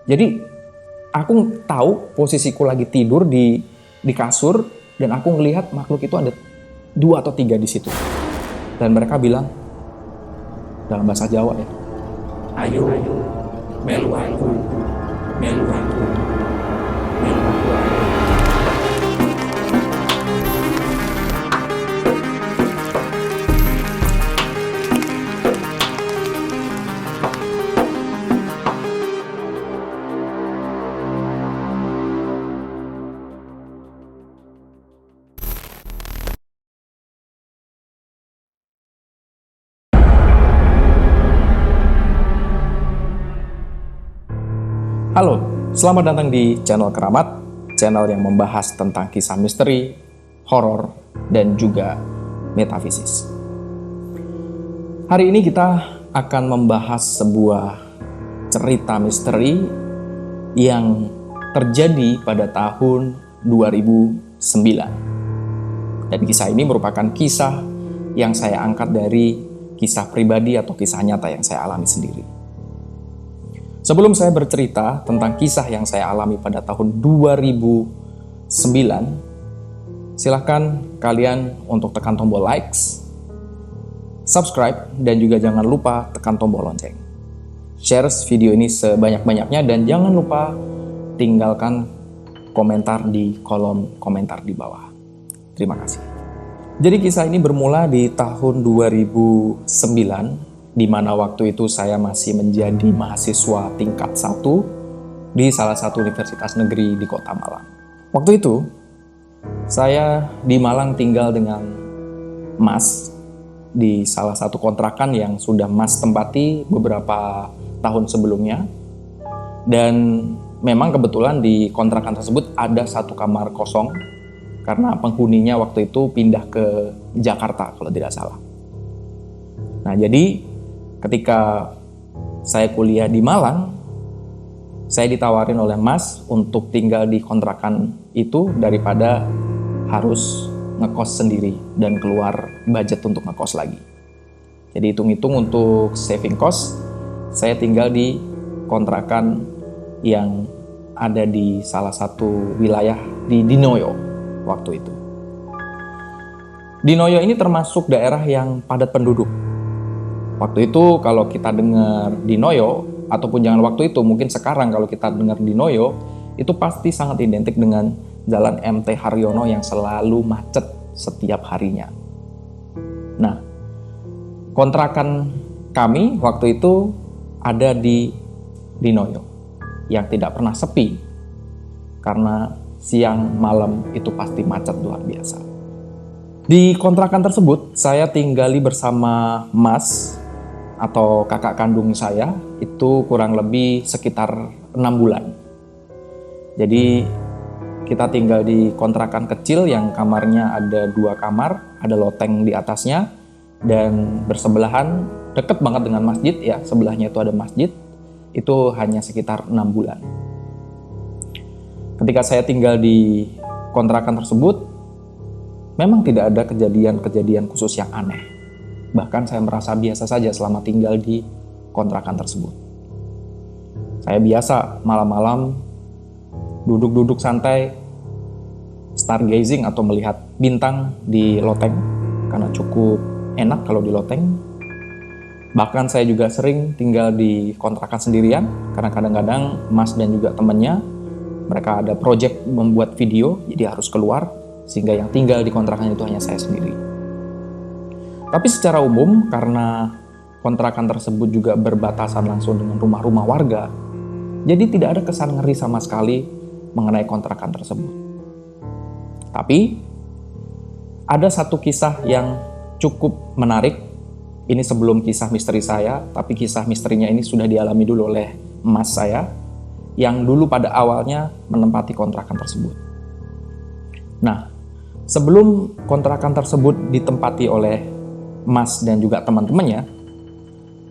Jadi aku tahu posisiku lagi tidur di kasur dan aku ngelihat makhluk itu ada 2 atau 3 di situ. Dan mereka bilang dalam bahasa Jawa ya, ayo, melu aku, melu aku, melu aku. Halo, selamat datang di channel Keramat, channel yang membahas tentang kisah misteri, horor, dan juga metafisis. Hari ini kita akan membahas sebuah cerita misteri yang terjadi pada tahun 2009. Dan kisah ini merupakan kisah yang saya angkat dari kisah pribadi atau kisah nyata yang saya alami sendiri. Sebelum saya bercerita tentang kisah yang saya alami pada tahun 2009, silahkan kalian untuk tekan tombol likes, subscribe, dan juga jangan lupa tekan tombol lonceng. Share video ini sebanyak-banyaknya dan jangan lupa tinggalkan komentar di kolom komentar di bawah. Terima kasih. Jadi kisah ini bermula di tahun 2009, di mana waktu itu saya masih menjadi mahasiswa tingkat 1 di salah satu universitas negeri di kota Malang. Waktu itu, saya di Malang tinggal dengan Mas di salah satu kontrakan yang sudah Mas tempati beberapa tahun sebelumnya. Dan memang kebetulan di kontrakan tersebut ada satu kamar kosong karena penghuninya waktu itu pindah ke Jakarta kalau tidak salah. Nah, jadi ketika saya kuliah di Malang, saya ditawarin oleh Mas untuk tinggal di kontrakan itu daripada harus ngekos sendiri dan keluar budget untuk ngekos lagi. Jadi hitung-hitung untuk saving cost, saya tinggal di kontrakan yang ada di salah satu wilayah di Dinoyo waktu itu. Dinoyo ini termasuk daerah yang padat penduduk. Waktu itu kalau kita dengar Dinoyo, ataupun jangan waktu itu, mungkin sekarang kalau kita dengar Dinoyo, itu pasti sangat identik dengan Jalan MT Haryono yang selalu macet setiap harinya. Nah, kontrakan kami waktu itu ada di Dinoyo, yang tidak pernah sepi, karena siang malam itu pasti macet luar biasa. Di kontrakan tersebut, saya tinggali bersama Mas, atau kakak kandung saya, itu kurang lebih sekitar 6 bulan. Jadi kita tinggal di kontrakan kecil yang kamarnya ada 2 kamar, ada loteng di atasnya, dan bersebelahan, deket banget dengan masjid ya, sebelahnya itu ada masjid. Itu hanya sekitar 6 bulan. Ketika saya tinggal di kontrakan tersebut, memang tidak ada kejadian-kejadian khusus yang aneh. Bahkan saya merasa biasa saja selama tinggal di kontrakan tersebut. Saya biasa malam-malam duduk-duduk santai, stargazing atau melihat bintang di loteng, karena cukup enak kalau di loteng. Bahkan saya juga sering tinggal di kontrakan sendirian, karena kadang-kadang Mas dan juga temannya, mereka ada project membuat video, jadi harus keluar, sehingga yang tinggal di kontrakan itu hanya saya sendiri. Tapi secara umum, karena kontrakan tersebut juga berbatasan langsung dengan rumah-rumah warga, jadi tidak ada kesan ngeri sama sekali mengenai kontrakan tersebut. Tapi, ada satu kisah yang cukup menarik. Ini sebelum kisah misteri saya, tapi kisah misterinya ini sudah dialami dulu oleh Mas saya, yang dulu pada awalnya menempati kontrakan tersebut. Nah, sebelum kontrakan tersebut ditempati oleh Mas dan juga teman-temannya,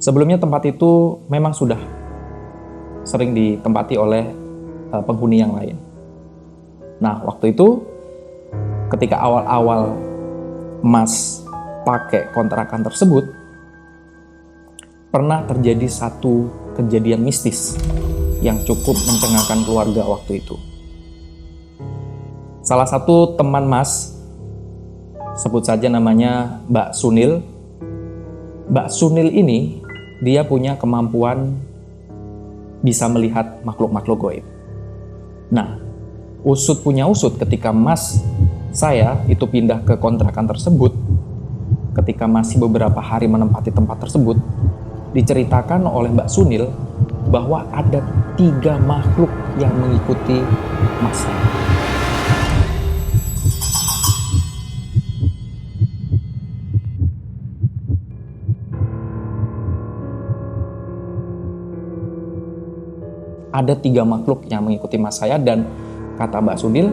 sebelumnya tempat itu memang sudah sering ditempati oleh penghuni yang lain. Nah, waktu itu ketika awal-awal Mas pakai kontrakan tersebut, pernah terjadi satu kejadian mistis yang cukup mencengangkan keluarga waktu itu. Salah satu teman Mas, sebut saja namanya Mbak Sunil. Mbak Sunil ini dia punya kemampuan bisa melihat makhluk-makhluk gaib. Nah, usut punya usut ketika Mas saya itu pindah ke kontrakan tersebut, ketika masih beberapa hari menempati tempat tersebut, diceritakan oleh Mbak Sunil bahwa ada 3 makhluk yang mengikuti Mas saya. Ada 3 makhluk yang mengikuti Mas saya, dan kata Mbak Sunil,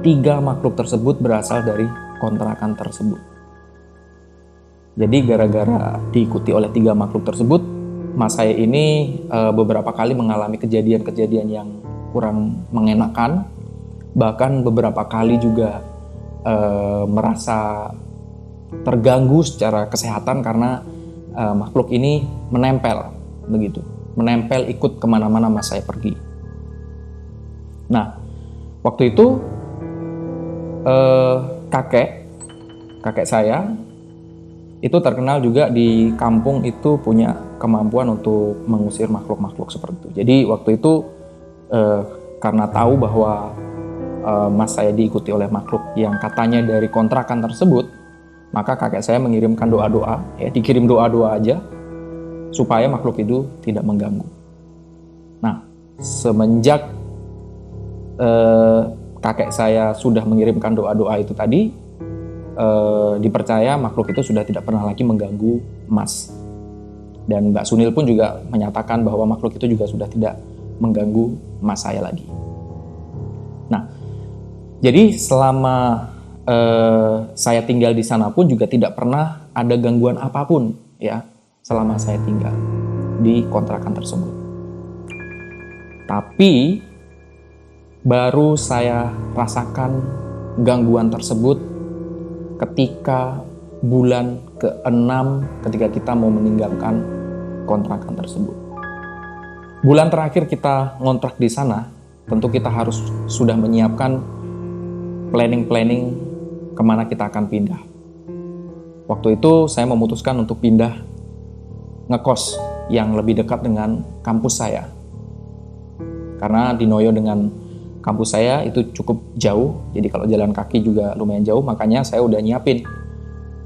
3 makhluk tersebut berasal dari kontrakan tersebut. Jadi gara-gara diikuti oleh 3 makhluk tersebut, Mas saya ini beberapa kali mengalami kejadian-kejadian yang kurang mengenakan. Bahkan beberapa kali juga merasa terganggu secara kesehatan karena makhluk ini menempel begitu. Menempel ikut kemana-mana Mas saya pergi. Nah, waktu itu kakek saya itu terkenal juga di kampung itu punya kemampuan untuk mengusir makhluk-makhluk seperti itu. Jadi waktu itu karena tahu bahwa Mas saya diikuti oleh makhluk yang katanya dari kontrakan tersebut, maka kakek saya mengirimkan doa-doa, ya dikirim doa-doa aja supaya makhluk itu tidak mengganggu. Nah, semenjak kakek saya sudah mengirimkan doa-doa itu tadi, dipercaya makhluk itu sudah tidak pernah lagi mengganggu Mas. Dan Mbak Sunil pun juga menyatakan bahwa makhluk itu juga sudah tidak mengganggu Mas saya lagi. Nah, jadi selama saya tinggal di sana pun juga tidak pernah ada gangguan apapun, ya, selama saya tinggal di kontrakan tersebut. Tapi baru saya rasakan gangguan tersebut ketika bulan ke-6 ketika kita mau meninggalkan kontrakan tersebut. Bulan terakhir kita ngontrak di sana, tentu kita harus sudah menyiapkan planning kemana kita akan pindah. Waktu itu saya memutuskan untuk pindah ngekos yang lebih dekat dengan kampus saya. Karena di Noyo dengan kampus saya itu cukup jauh, jadi kalau jalan kaki juga lumayan jauh, makanya saya udah nyiapin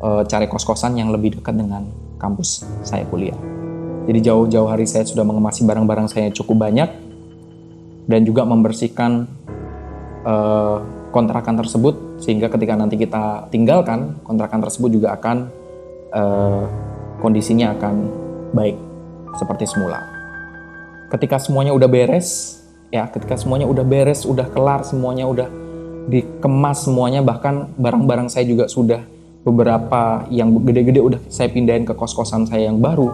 cari kos-kosan yang lebih dekat dengan kampus saya kuliah. Jadi jauh-jauh hari saya sudah mengemasi barang-barang saya cukup banyak, dan juga membersihkan kontrakan tersebut, sehingga ketika nanti kita tinggalkan, kontrakan tersebut juga akan kondisinya akan baik seperti semula. Ketika semuanya udah beres, udah kelar semuanya, udah dikemas semuanya, bahkan barang-barang saya juga sudah beberapa yang gede-gede udah saya pindahin ke kos-kosan saya yang baru.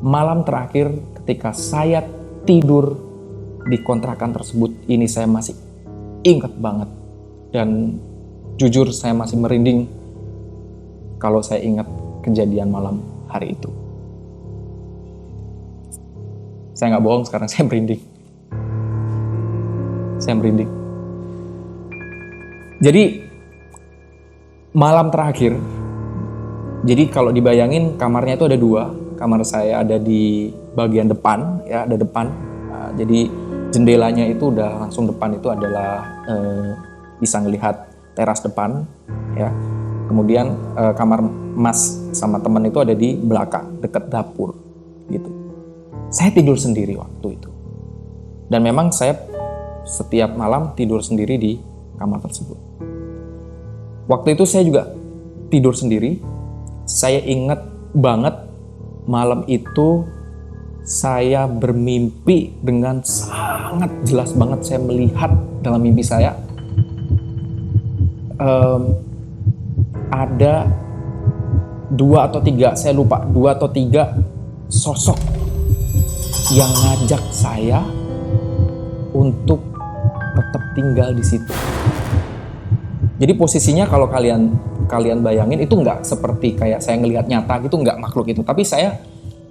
Malam terakhir ketika saya tidur di kontrakan tersebut, ini saya masih ingat banget, dan jujur saya masih merinding kalau saya ingat kejadian malam hari itu. Saya nggak bohong, sekarang saya merinding. Jadi malam terakhir, jadi kalau dibayangin kamarnya itu ada 2. Kamar saya ada di bagian depan, ya ada depan. Nah, jadi jendelanya itu udah langsung depan, itu adalah bisa ngelihat teras depan, ya. Kemudian kamar Mas sama teman itu ada di belakang, dekat dapur, gitu. Saya tidur sendiri waktu itu. Dan memang saya setiap malam tidur sendiri di kamar tersebut. Waktu itu saya juga tidur sendiri. Saya ingat banget malam itu saya bermimpi dengan sangat jelas banget. Saya melihat dalam mimpi saya ada 2 atau 3, saya lupa, 2 atau 3 sosok yang ngajak saya untuk tetap tinggal di situ. Jadi posisinya kalau kalian bayangin itu nggak seperti kayak saya ngelihat nyata gitu, nggak makhluk itu. Tapi saya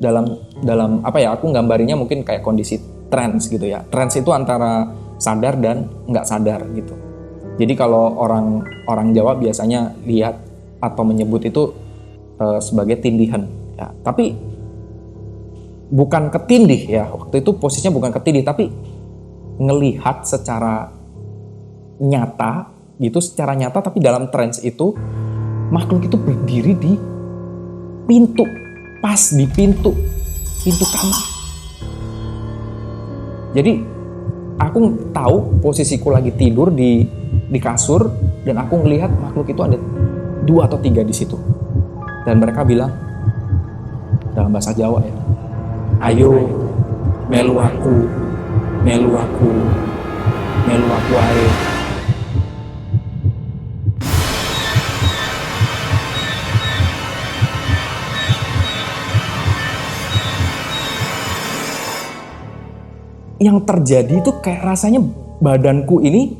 dalam apa ya, aku gambarinnya mungkin kayak kondisi trance gitu ya. Trance itu antara sadar dan nggak sadar gitu. Jadi kalau orang Jawa biasanya lihat atau menyebut itu sebagai tindihan ya. Tapi bukan ketindih ya. Waktu itu posisinya bukan ketindih, tapi ngelihat secara nyata gitu, secara nyata. Tapi dalam trance itu makhluk itu berdiri di pintu, pas di pintu kamar. Jadi aku tahu posisiku lagi tidur di kasur, dan aku ngelihat makhluk itu ada 2 atau 3 di situ. Dan mereka bilang dalam bahasa Jawa ya, ayo melu aku ae. Yang terjadi itu kayak rasanya badanku ini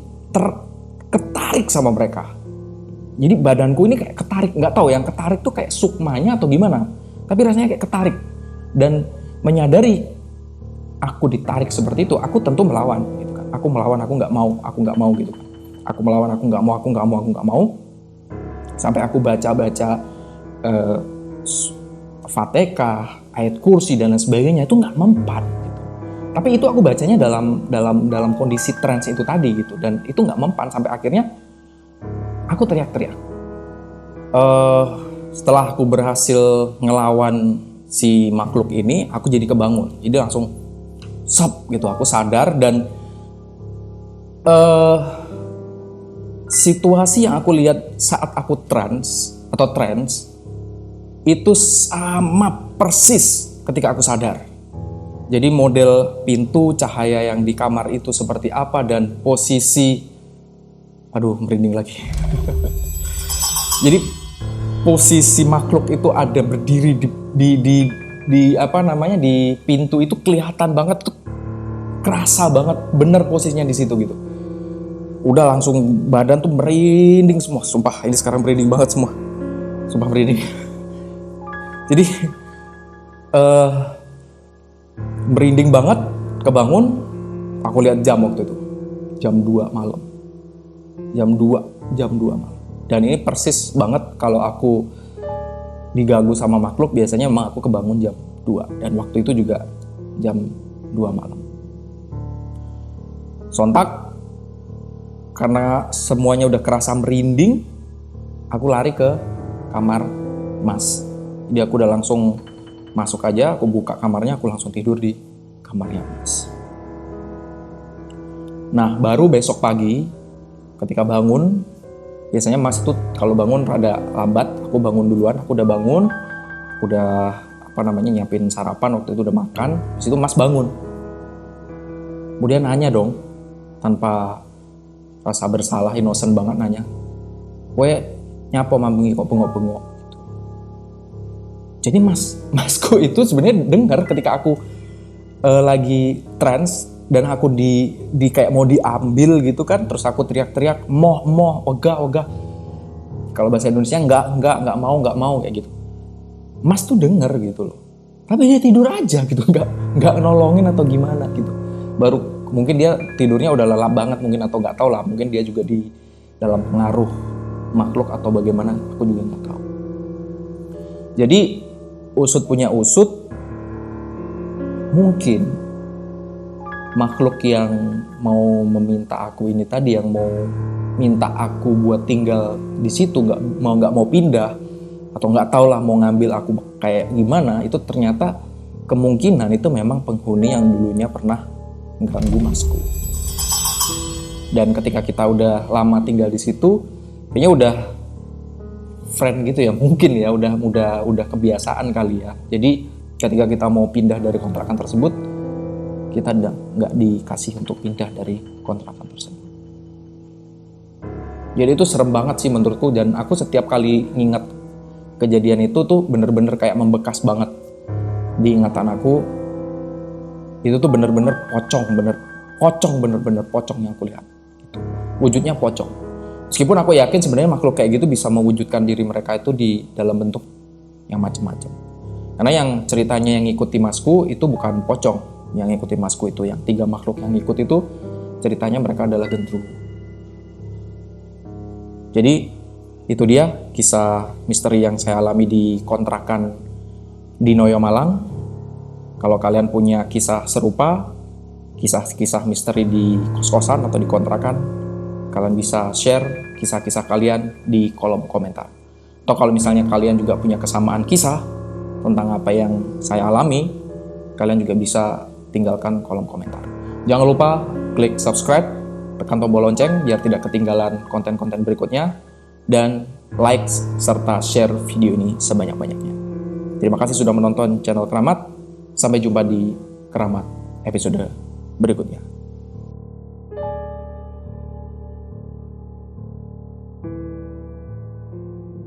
ketarik sama mereka. Jadi badanku ini kayak ketarik, nggak tahu yang ketarik tuh kayak sukmanya atau gimana. Tapi rasanya kayak ketarik. Dan menyadari aku ditarik seperti itu, aku tentu melawan gitu kan. Aku melawan, aku nggak mau gitu kan. Aku melawan, aku nggak mau. Sampai aku baca Fatihah, ayat kursi dan lain sebagainya, itu nggak mempan gitu. Tapi itu aku bacanya dalam kondisi trance itu tadi gitu, dan itu nggak mempan sampai akhirnya aku teriak-teriak. Setelah aku berhasil ngelawan si makhluk ini, aku jadi kebangun. Jadi langsung sop gitu, aku sadar. Dan situasi yang aku lihat saat aku trance itu sama persis ketika aku sadar. Jadi model pintu, cahaya yang di kamar itu seperti apa, dan posisi, aduh merinding lagi. Jadi posisi makhluk itu ada berdiri di apa namanya, di pintu itu kelihatan banget tuh, kerasa banget bener posisinya di situ gitu. Udah langsung badan tuh merinding semua, sumpah ini sekarang merinding banget semua, sumpah merinding. Jadi merinding banget, kebangun, aku lihat jam waktu itu, jam 2 malam. Jam 2 malam. Dan ini persis banget kalau aku diganggu sama makhluk, biasanya emang aku kebangun jam 2. Dan waktu itu juga jam 2 malam. Sontak, karena semuanya udah kerasa merinding, aku lari ke kamar Mas. Jadi aku udah langsung masuk aja, aku buka kamarnya, aku langsung tidur di kamarnya Mas. Nah, baru besok pagi ketika bangun, biasanya Mas tuh kalau bangun rada lambat, aku bangun duluan, aku udah bangun, udah nyiapin sarapan, waktu itu udah makan, habis itu Mas bangun. Kemudian nanya dong, tanpa rasa bersalah, innocent banget nanya, "Kowe nyapa mambengi kok bengok-bengok?" Jadi masku itu sebenarnya dengar ketika aku lagi trance dan aku di kayak mau diambil gitu kan, terus aku teriak-teriak moh ogah. Kalau bahasa Indonesia nggak mau kayak gitu. Mas tuh denger gitu loh. Tapi dia tidur aja gitu, nggak nolongin atau gimana gitu. Baru mungkin dia tidurnya udah lelap banget mungkin, atau nggak tahu lah, mungkin dia juga di dalam pengaruh makhluk atau bagaimana, aku juga nggak tahu. Jadi usut punya usut, mungkin makhluk yang mau meminta aku ini tadi, yang mau minta aku buat tinggal di situ, nggak mau pindah, atau nggak tahu lah mau ngambil aku kayak gimana, itu ternyata kemungkinan itu memang penghuni yang dulunya pernah mengganggu Masku. Dan ketika kita udah lama tinggal di situ, kayaknya udah friend gitu ya, mungkin ya udah kebiasaan kali ya. Jadi ketika kita mau pindah dari kontrakan tersebut, kita nggak dikasih untuk pindah dari kontrakan tersebut. Jadi itu serem banget sih menurutku, dan aku setiap kali nginget kejadian itu tuh bener-bener kayak membekas banget di ingatan aku. Itu tuh bener-bener pocong yang aku lihat. Gitu. Wujudnya pocong. Meskipun aku yakin sebenarnya makhluk kayak gitu bisa mewujudkan diri mereka itu di dalam bentuk yang macam-macam. Karena yang ceritanya yang ngikuti Masku itu bukan pocong, yang ngikutin Masku itu, yang 3 makhluk yang ngikut itu ceritanya mereka adalah genderuwo. Jadi itu dia kisah misteri yang saya alami di kontrakan di Noyo Malang. Kalau kalian punya kisah serupa, kisah-kisah misteri di kos-kosan atau di kontrakan, kalian bisa share kisah-kisah kalian di kolom komentar. Atau kalau misalnya kalian juga punya kesamaan kisah tentang apa yang saya alami, kalian juga bisa tinggalkan kolom komentar. Jangan lupa klik subscribe, tekan tombol lonceng biar tidak ketinggalan konten-konten berikutnya, dan like serta share video ini sebanyak-banyaknya. Terima kasih sudah menonton channel Keramat. Sampai jumpa di Keramat episode berikutnya.